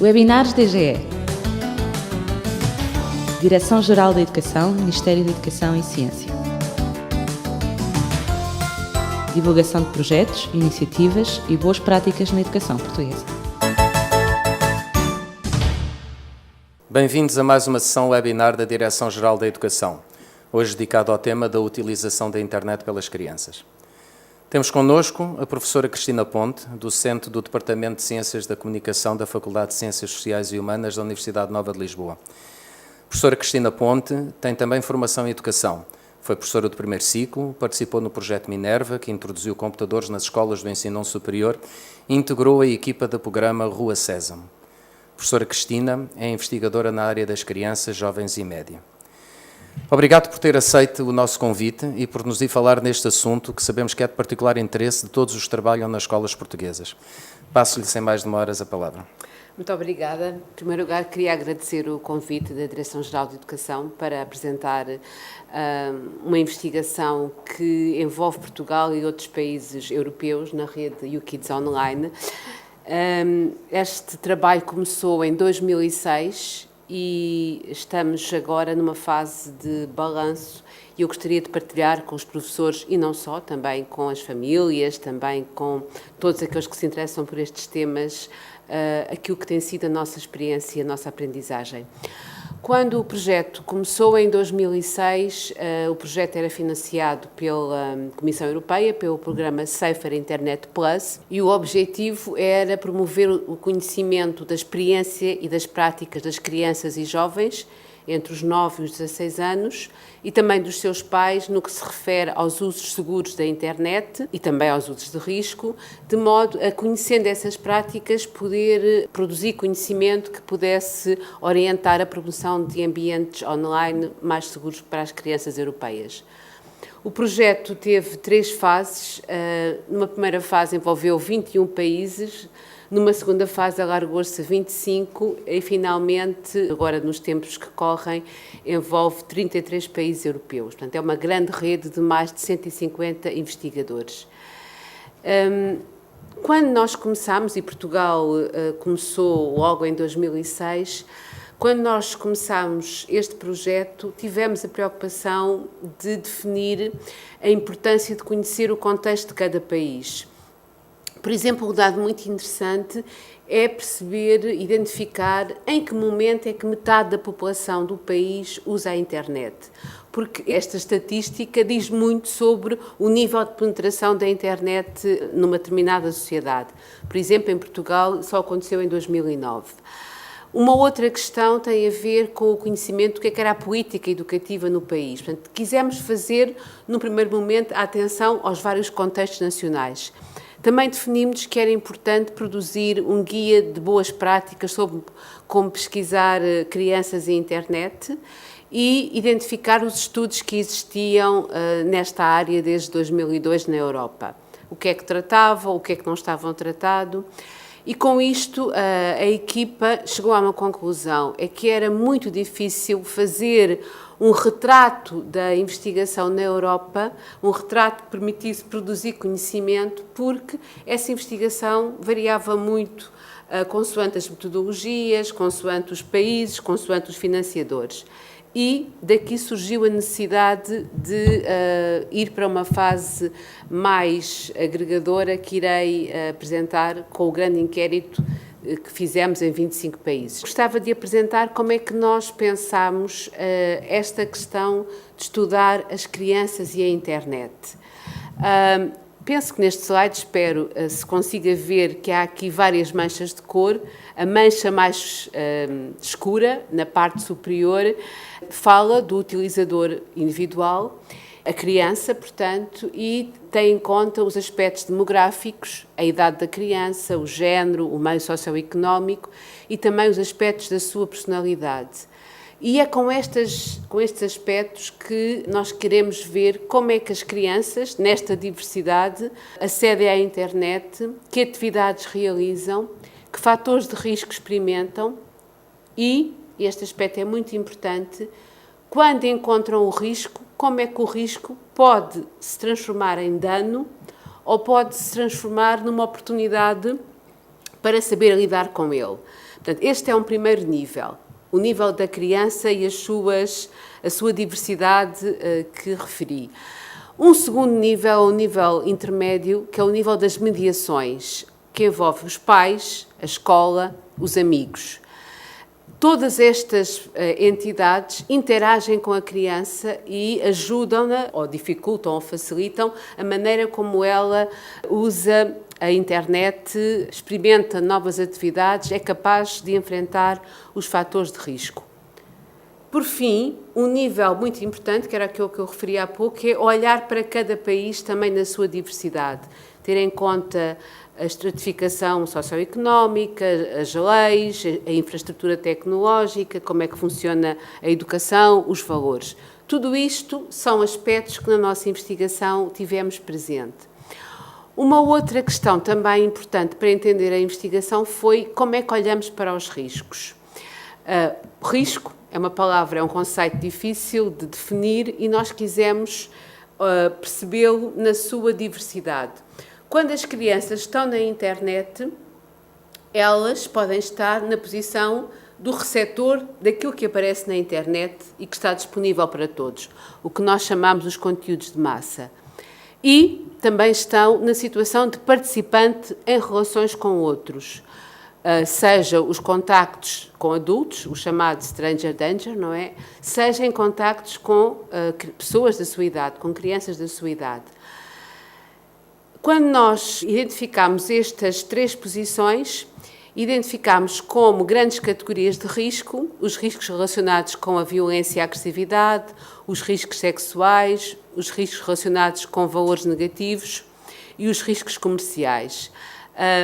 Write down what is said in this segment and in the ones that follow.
Webinars DGE. Direção-Geral da Educação, Ministério da Educação e Ciência. Divulgação de projetos, iniciativas e boas práticas na educação portuguesa. Bem-vindos a mais uma sessão webinar da Direção-Geral da Educação, hoje dedicado ao tema da utilização da internet pelas crianças. Temos connosco a professora Cristina Ponte, docente do Departamento de Ciências da Comunicação da Faculdade de Ciências Sociais e Humanas da Universidade Nova de Lisboa. A professora Cristina Ponte tem também formação em Educação. Foi professora do primeiro ciclo, participou no projeto Minerva, que introduziu computadores nas escolas do ensino superior e integrou a equipa do programa Rua Sésamo. A professora Cristina é investigadora na área das crianças, jovens e média. Obrigado por ter aceito o nosso convite e por nos ir falar neste assunto que sabemos que é de particular interesse de todos os que trabalham nas escolas portuguesas. Passo-lhe sem mais demoras a palavra. Muito obrigada. Em primeiro lugar, queria agradecer o convite da Direção-Geral de Educação para apresentar uma investigação que envolve Portugal e outros países europeus na rede UKids Online. Este trabalho começou em 2006 e estamos agora numa fase de balanço e eu gostaria de partilhar com os professores e não só, também com as famílias, também com todos aqueles que se interessam por estes temas, aquilo que tem sido a nossa experiência e a nossa aprendizagem. Quando o projeto começou em 2006, o projeto era financiado pela Comissão Europeia, pelo programa Safer Internet Plus, e o objetivo era promover o conhecimento da experiência e das práticas das crianças e jovens entre os 9 e os 16 anos e também dos seus pais no que se refere aos usos seguros da internet e também aos usos de risco, de modo a, conhecendo essas práticas, poder produzir conhecimento que pudesse orientar a promoção de ambientes online mais seguros para as crianças europeias. O projeto teve 3 fases. Numa primeira fase envolveu 21 países, numa segunda fase alargou-se a 25 e, finalmente, agora nos tempos que correm, envolve 33 países europeus. Portanto, é uma grande rede de mais de 150 investigadores. Quando nós começámos, e Portugal começou logo em 2006, quando nós começámos este projeto, tivemos a preocupação de definir a importância de conhecer o contexto de cada país. Por exemplo, um dado muito interessante é perceber, identificar em que momento é que metade da população do país usa a internet. Porque esta estatística diz muito sobre o nível de penetração da internet numa determinada sociedade. Por exemplo, em Portugal só aconteceu em 2009. Uma outra questão tem a ver com o conhecimento do que era a política educativa no país. Portanto, quisemos fazer, no primeiro momento, a atenção aos vários contextos nacionais. Também definimos que era importante produzir um guia de boas práticas sobre como pesquisar crianças e internet e identificar os estudos que existiam nesta área desde 2002 na Europa. O que é que tratavam, o que é que não estavam tratado. E com isto a equipa chegou a uma conclusão, é que era muito difícil fazer um retrato da investigação na Europa, um retrato que permitisse produzir conhecimento, porque essa investigação variava muito consoante as metodologias, consoante os países, consoante os financiadores. E daqui surgiu a necessidade de ir para uma fase mais agregadora que irei apresentar com o grande inquérito que fizemos em 25 países. Gostava de apresentar como é que nós pensámos esta questão de estudar as crianças e a internet. Penso que neste slide, espero, se consiga ver que há aqui várias manchas de cor. A mancha mais escura, na parte superior, fala do utilizador individual, a criança, portanto, e tem em conta os aspectos demográficos, a idade da criança, o género, o meio socioeconómico e também os aspectos da sua personalidade. E é com estes aspectos que nós queremos ver como é que as crianças, nesta diversidade, acedem à internet, que atividades realizam, que fatores de risco experimentam e este aspecto é muito importante, quando encontram o risco, como é que o risco pode se transformar em dano ou pode se transformar numa oportunidade para saber lidar com ele. Portanto, este é um primeiro nível, o nível da criança e a sua diversidade que referi. Um segundo nível, o nível intermédio, que é o nível das mediações, que envolve os pais, a escola, os amigos. Todas estas entidades interagem com a criança e ajudam-na, ou dificultam ou facilitam, a maneira como ela usa a internet, experimenta novas atividades, é capaz de enfrentar os fatores de risco. Por fim, um nível muito importante, que era aquilo que eu referi há pouco, é olhar para cada país também na sua diversidade, ter em conta a estratificação socioeconómica, as leis, a infraestrutura tecnológica, como é que funciona a educação, os valores. Tudo isto são aspectos que na nossa investigação tivemos presente. Uma outra questão também importante para entender a investigação foi como é que olhamos para os riscos. Risco é uma palavra, é um conceito difícil de definir e nós quisemos percebê-lo na sua diversidade. Quando as crianças estão na internet, elas podem estar na posição do receptor daquilo que aparece na internet e que está disponível para todos, o que nós chamamos os conteúdos de massa. E também estão na situação de participante em relações com outros, seja os contactos com adultos, o chamado stranger danger, não é? Seja em contactos com pessoas da sua idade, com crianças da sua idade. Quando nós identificamos estas três posições, identificamos como grandes categorias de risco, os riscos relacionados com a violência e a agressividade, os riscos sexuais, os riscos relacionados com valores negativos e os riscos comerciais.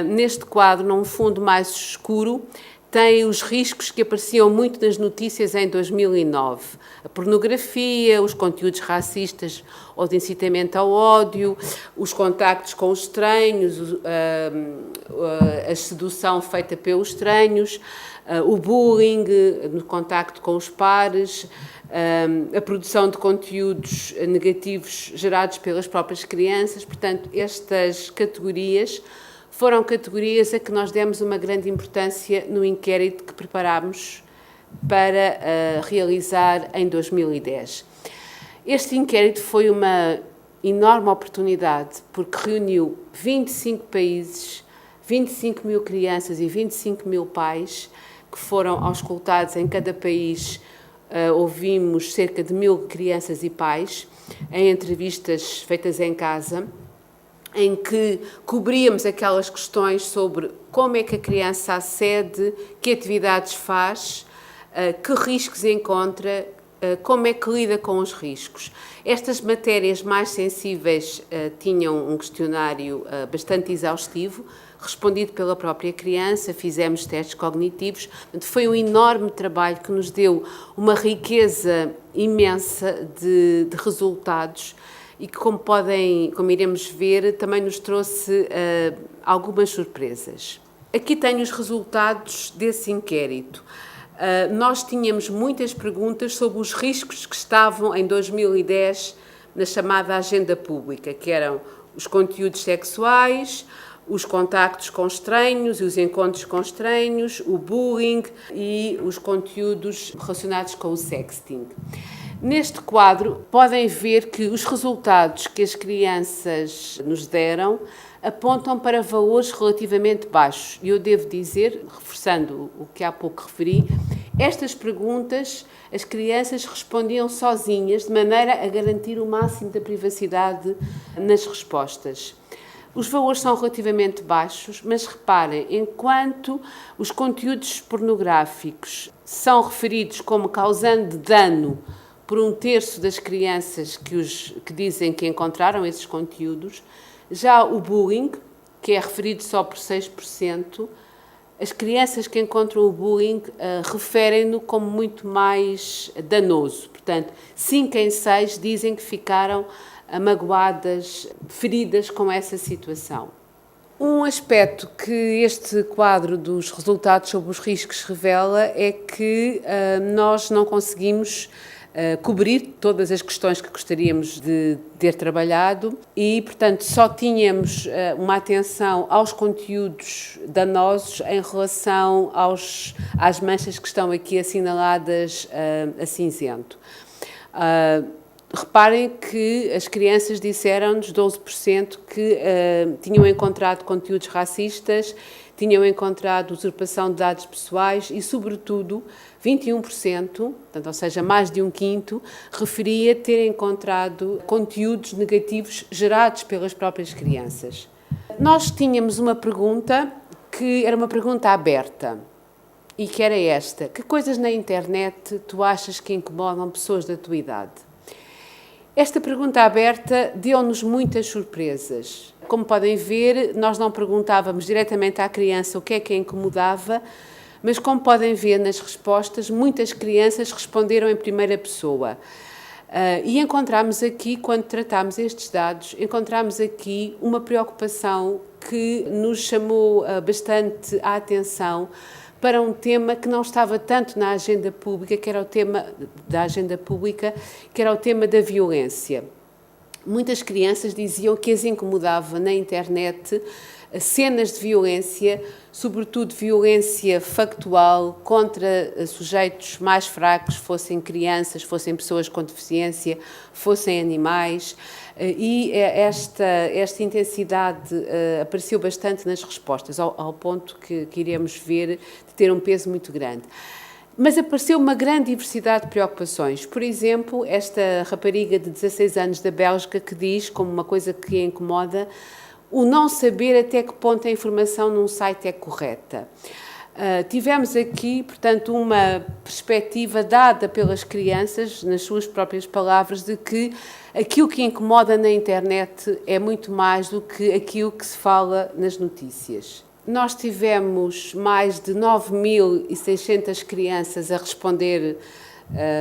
Neste quadro, num fundo mais escuro, tem os riscos que apareciam muito nas notícias em 2009. A pornografia, os conteúdos racistas ou de incitamento ao ódio, os contactos com os estranhos, a sedução feita pelos estranhos, o bullying no contacto com os pares, a produção de conteúdos negativos gerados pelas próprias crianças. Portanto, estas categorias foram categorias a que nós demos uma grande importância no inquérito que preparámos para realizar em 2010. Este inquérito foi uma enorme oportunidade porque reuniu 25 países, 25 mil crianças e 25 mil pais que foram auscultados em cada país. Ouvimos cerca de 1000 crianças e pais em entrevistas feitas em casa, em que cobríamos aquelas questões sobre como é que a criança acede, que atividades faz, que riscos encontra, como é que lida com os riscos. Estas matérias mais sensíveis tinham um questionário bastante exaustivo, respondido pela própria criança, fizemos testes cognitivos. Foi um enorme trabalho que nos deu uma riqueza imensa de resultados e que, como iremos ver, também nos trouxe algumas surpresas. Aqui tenho os resultados desse inquérito. Nós tínhamos muitas perguntas sobre os riscos que estavam em 2010 na chamada agenda pública, que eram os conteúdos sexuais, os contactos com estranhos e os encontros com estranhos, o bullying e os conteúdos relacionados com o sexting. Neste quadro, podem ver que os resultados que as crianças nos deram apontam para valores relativamente baixos. E eu devo dizer, reforçando o que há pouco referi, estas perguntas as crianças respondiam sozinhas, de maneira a garantir o máximo da privacidade nas respostas. Os valores são relativamente baixos, mas reparem, enquanto os conteúdos pornográficos são referidos como causando dano por 1/3 das crianças que dizem que encontraram esses conteúdos, já o bullying, que é referido só por 6%, as crianças que encontram o bullying referem-no como muito mais danoso. Portanto, 5 em 6 dizem que ficaram magoadas, feridas com essa situação. Um aspecto que este quadro dos resultados sobre os riscos revela é que nós não conseguimos cobrir todas as questões que gostaríamos de ter trabalhado e, portanto, só tínhamos uma atenção aos conteúdos danosos em relação às manchas que estão aqui assinaladas a cinzento. Reparem que as crianças disseram-nos 12% que tinham encontrado conteúdos racistas, tinham encontrado usurpação de dados pessoais e, sobretudo, 21%, portanto, ou seja, mais de um quinto, referia ter encontrado conteúdos negativos gerados pelas próprias crianças. Nós tínhamos uma pergunta que era uma pergunta aberta e que era esta: que coisas na internet tu achas que incomodam pessoas da tua idade? Esta pergunta aberta deu-nos muitas surpresas. Como podem ver, nós não perguntávamos diretamente à criança o que é que a incomodava, mas como podem ver nas respostas, muitas crianças responderam em primeira pessoa. E encontramos aqui, quando tratámos estes dados, encontramos aqui uma preocupação que nos chamou bastante a atenção para um tema que não estava tanto na agenda pública, que era o tema da agenda pública, que era o tema da violência. Muitas crianças diziam que as incomodava na internet cenas de violência, sobretudo violência factual contra sujeitos mais fracos, fossem crianças, fossem pessoas com deficiência, fossem animais, e esta intensidade apareceu bastante nas respostas, ao ponto que iremos ver de ter um peso muito grande. Mas apareceu uma grande diversidade de preocupações. Por exemplo, esta rapariga de 16 anos da Bélgica que diz, como uma coisa que a incomoda, o não saber até que ponto a informação num site é correta. Tivemos aqui, portanto, uma perspectiva dada pelas crianças, nas suas próprias palavras, de que aquilo que incomoda na internet é muito mais do que aquilo que se fala nas notícias. Nós tivemos mais de 9.600 crianças a responder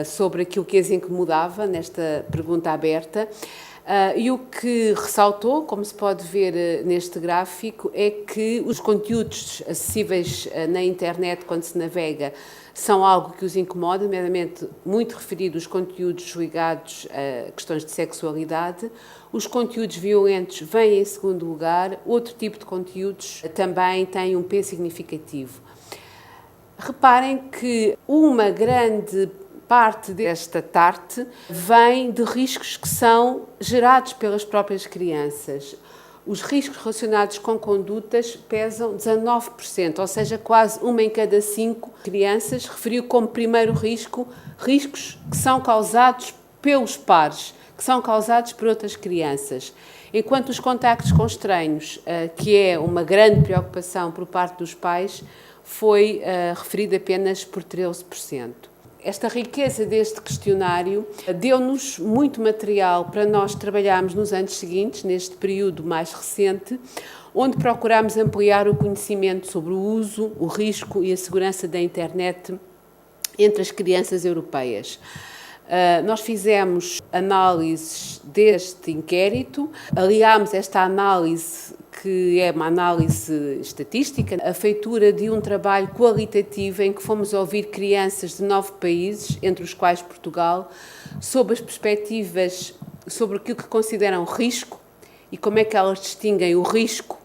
sobre aquilo que as incomodava nesta pergunta aberta. E o que ressaltou, como se pode ver neste gráfico, é que os conteúdos acessíveis na internet, quando se navega, são algo que os incomoda, nomeadamente muito referidos os conteúdos ligados a questões de sexualidade. Os conteúdos violentos vêm em segundo lugar, outro tipo de conteúdos também tem um peso significativo. Reparem que uma grande parte desta TART vem de riscos que são gerados pelas próprias crianças. Os riscos relacionados com condutas pesam 19%, ou seja, quase uma em cada 5 crianças referiu como primeiro risco riscos que são causados pelos pares, que são causados por outras crianças. Enquanto os contactos com estranhos, que é uma grande preocupação por parte dos pais, foi referido apenas por 13%. Esta riqueza deste questionário deu-nos muito material para nós trabalharmos nos anos seguintes, neste período mais recente, onde procurámos ampliar o conhecimento sobre o uso, o risco e a segurança da internet entre as crianças europeias. Nós fizemos análises deste inquérito, aliámos esta análise, que é uma análise estatística, a feitura de um trabalho qualitativo em que fomos ouvir crianças de 9 países, entre os quais Portugal, sobre as perspectivas sobre aquilo que consideram risco e como é que elas distinguem o risco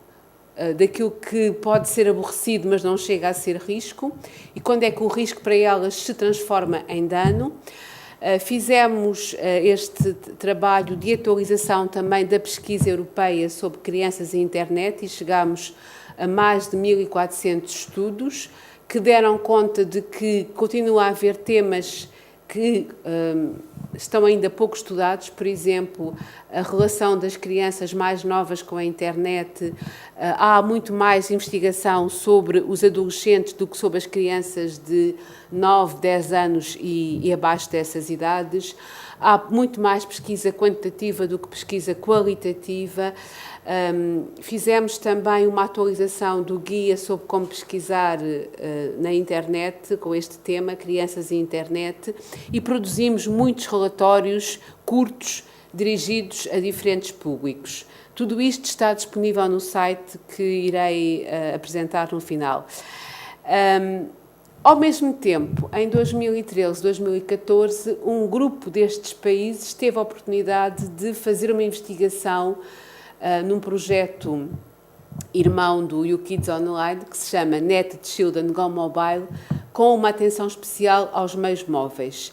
daquilo que pode ser aborrecido, mas não chega a ser risco, e quando é que o risco para elas se transforma em dano. Fizemos este trabalho de atualização também da pesquisa europeia sobre crianças e internet e chegámos a mais de 1.400 estudos que deram conta de que continua a haver temas que estão ainda pouco estudados, por exemplo, a relação das crianças mais novas com a internet. Há muito mais investigação sobre os adolescentes do que sobre as crianças de 9, 10 anos e abaixo dessas idades. Há muito mais pesquisa quantitativa do que pesquisa qualitativa. Fizemos também uma atualização do guia sobre como pesquisar na internet, com este tema, crianças e internet, e produzimos muitos relatórios curtos, dirigidos a diferentes públicos. Tudo isto está disponível no site que irei apresentar no final. Ao mesmo tempo, em 2013, 2014, um grupo destes países teve a oportunidade de fazer uma investigação num projeto irmão do YouKids Online, que se chama Net Children Go Mobile, com uma atenção especial aos meios móveis.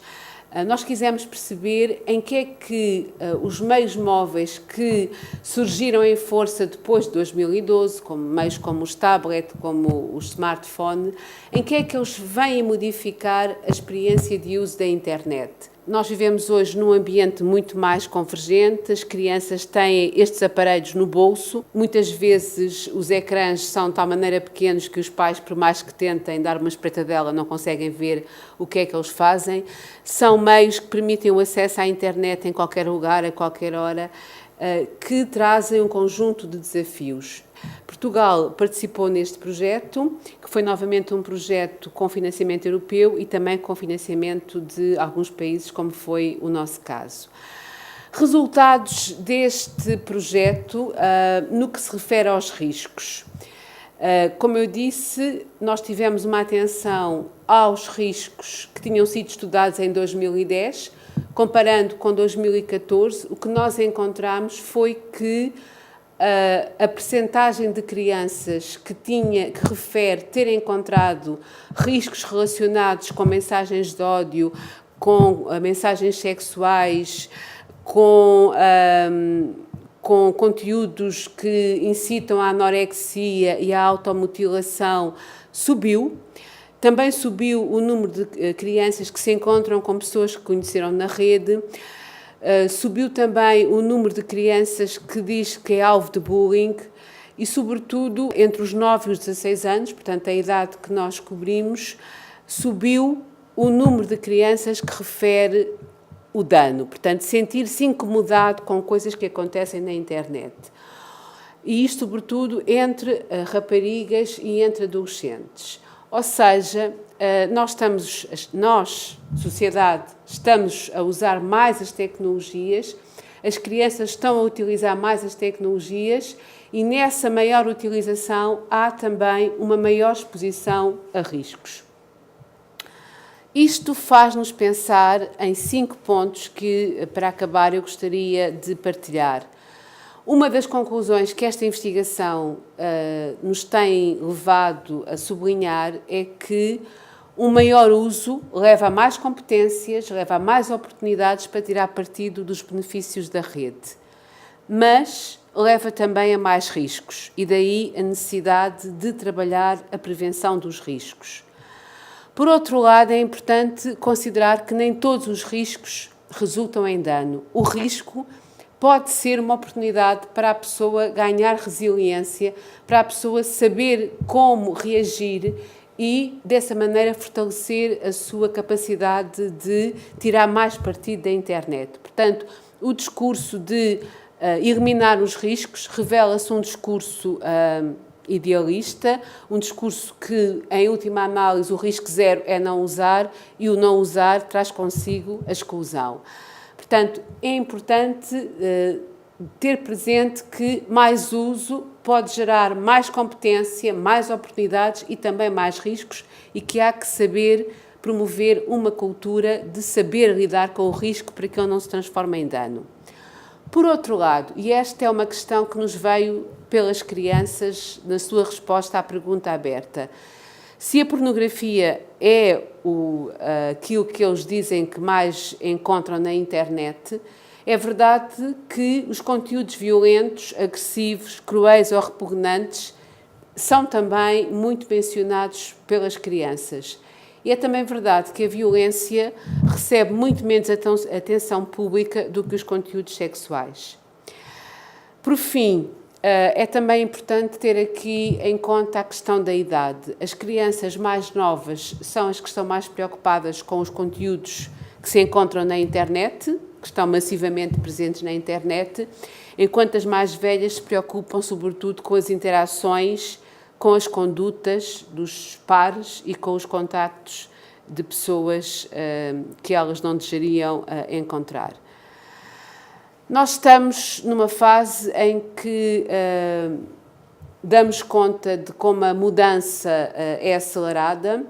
Nós quisemos perceber em que é que os meios móveis que surgiram em força depois de 2012, como meios como os tablet, como o smartphone, em que é que eles vêm modificar a experiência de uso da internet. Nós vivemos hoje num ambiente muito mais convergente, as crianças têm estes aparelhos no bolso, muitas vezes os ecrãs são de tal maneira pequenos que os pais, por mais que tentem dar uma espreitadela, não conseguem ver o que é que eles fazem. São meios que permitem o acesso à internet em qualquer lugar, a qualquer hora, que trazem um conjunto de desafios. Portugal participou neste projeto, que foi novamente um projeto com financiamento europeu e também com financiamento de alguns países, como foi o nosso caso. Resultados deste projeto no que se refere aos riscos. Como eu disse, nós tivemos uma atenção aos riscos que tinham sido estudados em 2010, comparando com 2014, o que nós encontramos foi que a percentagem de crianças que refere ter encontrado riscos relacionados com mensagens de ódio, com mensagens sexuais, com conteúdos que incitam à anorexia e à automutilação, subiu. Também subiu o número de crianças que se encontram com pessoas que conheceram na rede. Subiu também o número de crianças que diz que é alvo de bullying e, sobretudo, entre os 9 e os 16 anos, portanto, a idade que nós cobrimos, subiu o número de crianças que refere o dano, portanto, sentir-se incomodado com coisas que acontecem na internet. E isto, sobretudo, entre raparigas e entre adolescentes. Ou seja, nós, sociedade, estamos a usar mais as tecnologias, as crianças estão a utilizar mais as tecnologias e nessa maior utilização há também uma maior exposição a riscos. Isto faz-nos pensar em 5 pontos que, para acabar, eu gostaria de partilhar. Uma das conclusões que esta investigação nos tem levado a sublinhar é que um maior uso leva a mais competências, leva a mais oportunidades para tirar partido dos benefícios da rede, mas leva também a mais riscos e daí a necessidade de trabalhar a prevenção dos riscos. Por outro lado, é importante considerar que nem todos os riscos resultam em dano. O risco pode ser uma oportunidade para a pessoa ganhar resiliência, para a pessoa saber como reagir e, dessa maneira, fortalecer a sua capacidade de tirar mais partido da internet. Portanto, o discurso de eliminar os riscos revela-se um discurso idealista, um discurso que, em última análise, o risco zero é não usar e o não usar traz consigo a exclusão. Portanto, é importante ter presente que mais uso pode gerar mais competência, mais oportunidades e também mais riscos e que há que saber promover uma cultura de saber lidar com o risco para que ele não se transforme em dano. Por outro lado, e esta é uma questão que nos veio pelas crianças na sua resposta à pergunta aberta, se a pornografia é aquilo que eles dizem que mais encontram na internet, é verdade que os conteúdos violentos, agressivos, cruéis ou repugnantes são também muito mencionados pelas crianças. E é também verdade que a violência recebe muito menos atenção pública do que os conteúdos sexuais. Por fim, é também importante ter aqui em conta a questão da idade. As crianças mais novas são as que estão mais preocupadas com os conteúdos que se encontram na internet, que estão massivamente presentes na internet, enquanto as mais velhas se preocupam sobretudo com as interações, com as condutas dos pares e com os contactos de pessoas que elas não desejariam encontrar. Nós estamos numa fase em que damos conta de como a mudança é acelerada.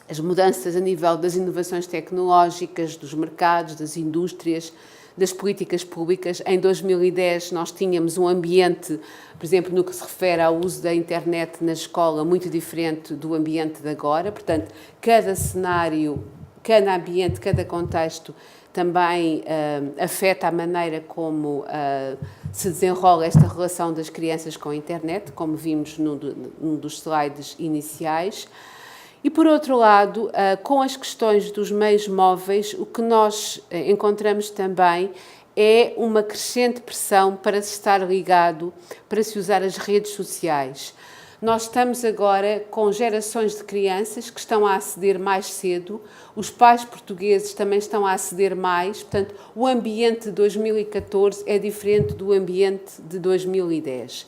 as mudanças a nível das inovações tecnológicas, dos mercados, das indústrias, das políticas públicas. Em 2010 nós tínhamos um ambiente, por exemplo, no que se refere ao uso da internet na escola, muito diferente do ambiente de agora. Portanto, cada cenário, cada ambiente, cada contexto também afeta a maneira como se desenrola esta relação das crianças com a internet, como vimos num dos slides iniciais. E, por outro lado, com as questões dos meios móveis, o que nós encontramos também é uma crescente pressão para se estar ligado, para se usar as redes sociais. Nós estamos agora com gerações de crianças que estão a aceder mais cedo, os pais portugueses também estão a aceder mais, portanto, o ambiente de 2014 é diferente do ambiente de 2010.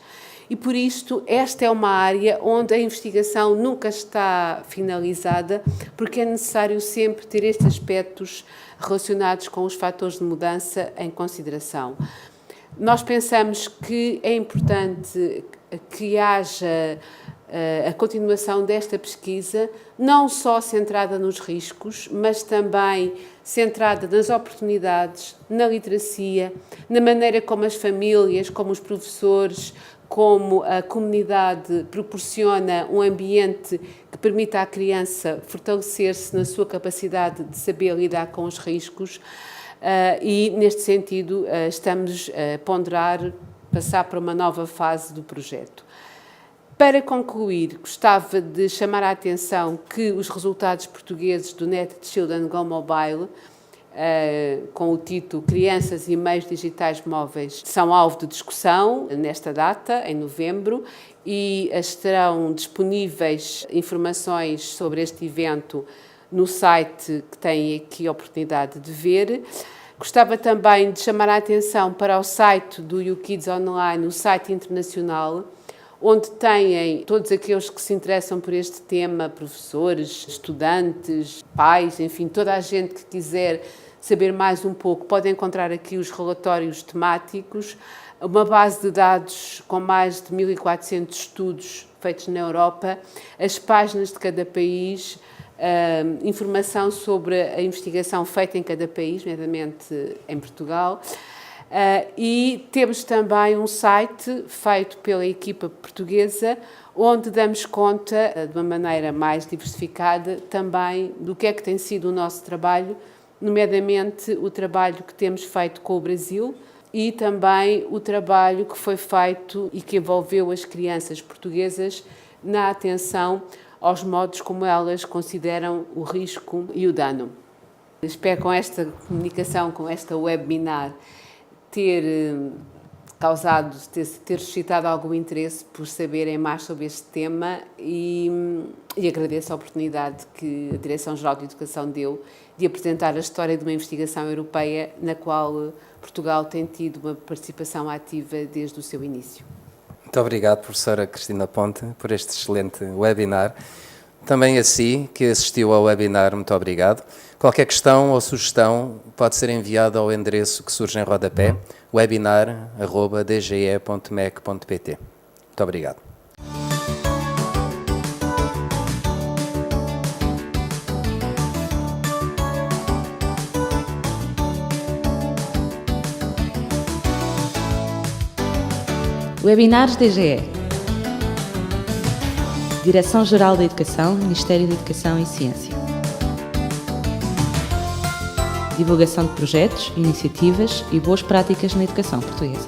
E, por isto, esta é uma área onde a investigação nunca está finalizada, porque é necessário sempre ter estes aspectos relacionados com os fatores de mudança em consideração. Nós pensamos que é importante que haja a continuação desta pesquisa, não só centrada nos riscos, mas também centrada nas oportunidades, na literacia, na maneira como as famílias, como os professores, como a comunidade proporciona um ambiente que permita à criança fortalecer-se na sua capacidade de saber lidar com os riscos e, neste sentido, estamos a ponderar passar para uma nova fase do projeto. Para concluir, gostava de chamar a atenção que os resultados portugueses do Net Children Go Mobile, com o título Crianças e Meios Digitais Móveis, são alvo de discussão nesta data, em novembro, e estarão disponíveis informações sobre este evento no site que têm aqui a oportunidade de ver. Gostava também de chamar a atenção para o site do YouKids Online, o site internacional, onde têm todos aqueles que se interessam por este tema, professores, estudantes, pais, enfim, toda a gente que quiser saber mais um pouco pode encontrar aqui os relatórios temáticos, uma base de dados com mais de 1.400 estudos feitos na Europa, as páginas de cada país, informação sobre a investigação feita em cada país, nomeadamente em Portugal. E temos também um site feito pela equipa portuguesa, onde damos conta, de uma maneira mais diversificada, também do que é que tem sido o nosso trabalho, nomeadamente o trabalho que temos feito com o Brasil e também o trabalho que foi feito e que envolveu as crianças portuguesas na atenção aos modos como elas consideram o risco e o dano. Espero com esta comunicação, com esta webinar, ter causado, ter suscitado algum interesse por saberem mais sobre este tema e agradeço a oportunidade que a Direção-Geral de Educação deu de apresentar a história de uma investigação europeia na qual Portugal tem tido uma participação ativa desde o seu início. Muito obrigado, professora Cristina Ponte, por este excelente webinar. Também a si, que assistiu ao webinar, muito obrigado. Qualquer questão ou sugestão pode ser enviada ao endereço que surge em rodapé, webinar@dge.mec.pt. Muito obrigado. Webinars DGE. Direção-Geral da Educação, Ministério da Educação e Ciência. Divulgação de projetos, iniciativas e boas práticas na educação portuguesa.